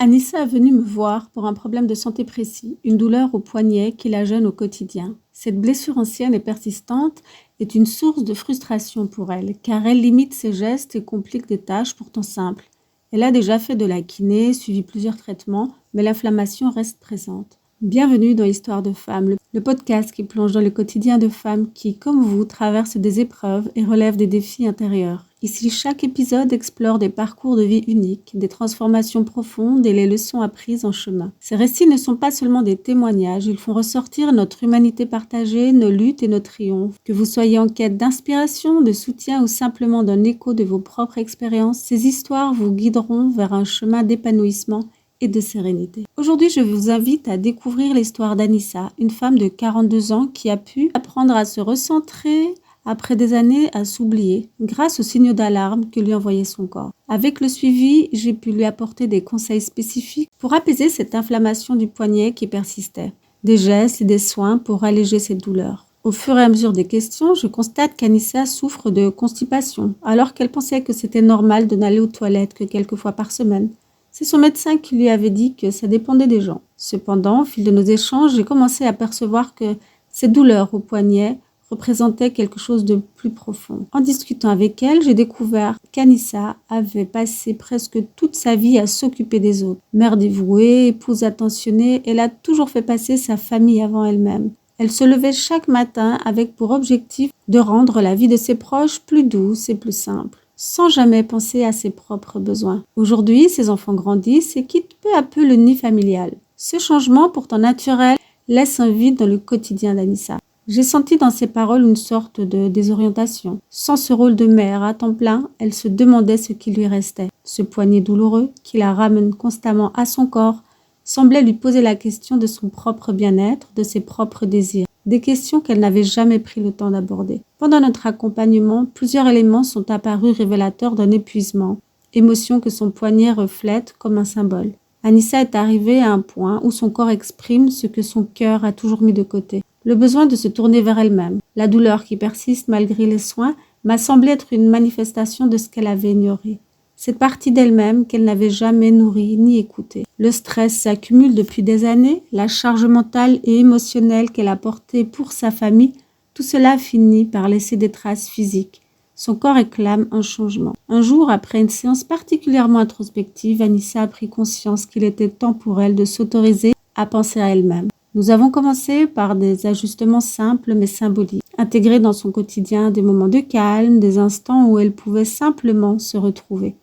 Anissa est venue me voir pour un problème de santé précis, une douleur au poignet qui la gêne au quotidien. Cette blessure ancienne et persistante est une source de frustration pour elle, car elle limite ses gestes et complique des tâches pourtant simples. Elle a déjà fait de la kiné, suivi plusieurs traitements, mais l'inflammation reste présente. Bienvenue dans Histoire de femmes, le podcast qui plonge dans le quotidien de femmes qui, comme vous, traversent des épreuves et relèvent des défis intérieurs. Ici, chaque épisode explore des parcours de vie uniques, des transformations profondes et les leçons apprises en chemin. Ces récits ne sont pas seulement des témoignages, ils font ressortir notre humanité partagée, nos luttes et nos triomphes. Que vous soyez en quête d'inspiration, de soutien ou simplement d'un écho de vos propres expériences, ces histoires vous guideront vers un chemin d'épanouissement et de sérénité. Aujourd'hui, je vous invite à découvrir l'histoire d'Anissa, une femme de 42 ans qui a pu apprendre à se recentrer après des années à s'oublier, grâce aux signaux d'alarme que lui envoyait son corps. Avec le suivi, j'ai pu lui apporter des conseils spécifiques pour apaiser cette inflammation du poignet qui persistait, des gestes et des soins pour alléger cette douleur. Au fur et à mesure des questions, je constate qu'Anissa souffre de constipation, alors qu'elle pensait que c'était normal de n'aller aux toilettes que quelques fois par semaine. C'est son médecin qui lui avait dit que ça dépendait des gens. Cependant, au fil de nos échanges, j'ai commencé à percevoir que cette douleur au poignet représentait quelque chose de plus profond. En discutant avec elle, j'ai découvert qu'Anissa avait passé presque toute sa vie à s'occuper des autres. Mère dévouée, épouse attentionnée, elle a toujours fait passer sa famille avant elle-même. Elle se levait chaque matin avec pour objectif de rendre la vie de ses proches plus douce et plus simple, sans jamais penser à ses propres besoins. Aujourd'hui, ses enfants grandissent et quittent peu à peu le nid familial. Ce changement, pourtant naturel, laisse un vide dans le quotidien d'Anissa. J'ai senti dans ses paroles une sorte de désorientation. Sans ce rôle de mère à temps plein, elle se demandait ce qui lui restait. Ce poignet douloureux, qui la ramène constamment à son corps, semblait lui poser la question de son propre bien-être, de ses propres désirs. Des questions qu'elle n'avait jamais pris le temps d'aborder. Pendant notre accompagnement, plusieurs éléments sont apparus révélateurs d'un épuisement, émotion que son poignet reflète comme un symbole. Anissa est arrivée à un point où son corps exprime ce que son cœur a toujours mis de côté. Le besoin de se tourner vers elle-même. La douleur qui persiste malgré les soins m'a semblé être une manifestation de ce qu'elle avait ignoré. Cette partie d'elle-même qu'elle n'avait jamais nourrie ni écoutée. Le stress s'accumule depuis des années, la charge mentale et émotionnelle qu'elle a portée pour sa famille, tout cela finit par laisser des traces physiques. Son corps réclame un changement. Un jour, après une séance particulièrement introspective, Anissa a pris conscience qu'il était temps pour elle de s'autoriser à penser à elle-même. Nous avons commencé par des ajustements simples mais symboliques, intégrer dans son quotidien des moments de calme, des instants où elle pouvait simplement se retrouver.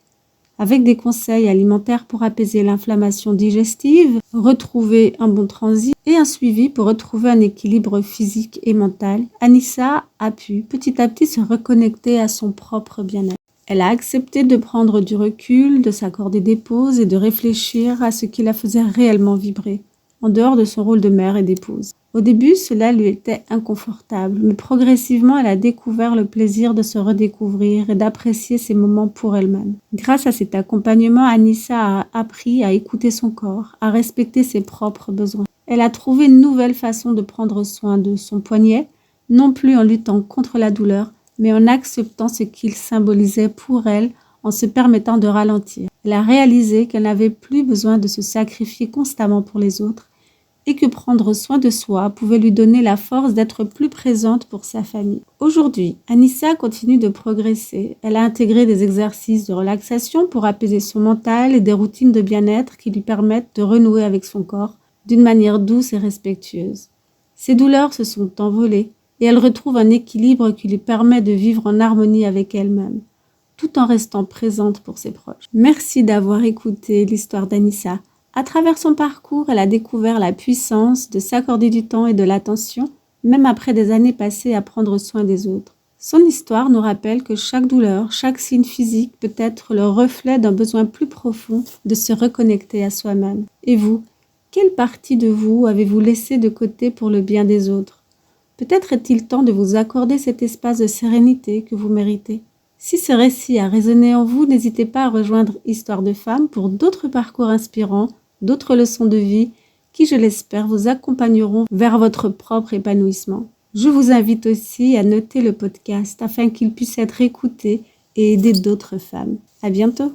Avec des conseils alimentaires pour apaiser l'inflammation digestive, retrouver un bon transit et un suivi pour retrouver un équilibre physique et mental, Anissa a pu petit à petit se reconnecter à son propre bien-être. Elle a accepté de prendre du recul, de s'accorder des pauses et de réfléchir à ce qui la faisait réellement vibrer, en dehors de son rôle de mère et d'épouse. Au début, cela lui était inconfortable, mais progressivement, elle a découvert le plaisir de se redécouvrir et d'apprécier ses moments pour elle-même. Grâce à cet accompagnement, Anissa a appris à écouter son corps, à respecter ses propres besoins. Elle a trouvé une nouvelle façon de prendre soin de son poignet, non plus en luttant contre la douleur, mais en acceptant ce qu'il symbolisait pour elle, en se permettant de ralentir. Elle a réalisé qu'elle n'avait plus besoin de se sacrifier constamment pour les autres, et que prendre soin de soi pouvait lui donner la force d'être plus présente pour sa famille. Aujourd'hui, Anissa continue de progresser. Elle a intégré des exercices de relaxation pour apaiser son mental et des routines de bien-être qui lui permettent de renouer avec son corps d'une manière douce et respectueuse. Ses douleurs se sont envolées et elle retrouve un équilibre qui lui permet de vivre en harmonie avec elle-même, tout en restant présente pour ses proches. Merci d'avoir écouté l'histoire d'Anissa. À travers son parcours, elle a découvert la puissance de s'accorder du temps et de l'attention, même après des années passées à prendre soin des autres. Son histoire nous rappelle que chaque douleur, chaque signe physique peut être le reflet d'un besoin plus profond de se reconnecter à soi-même. Et vous, quelle partie de vous avez-vous laissé de côté pour le bien des autres? Peut-être est-il temps de vous accorder cet espace de sérénité que vous méritez. Si ce récit a résonné en vous, n'hésitez pas à rejoindre Histoire de femmes pour d'autres parcours inspirants, d'autres leçons de vie qui, je l'espère, vous accompagneront vers votre propre épanouissement. Je vous invite aussi à noter le podcast afin qu'il puisse être écouté et aider d'autres femmes. À bientôt!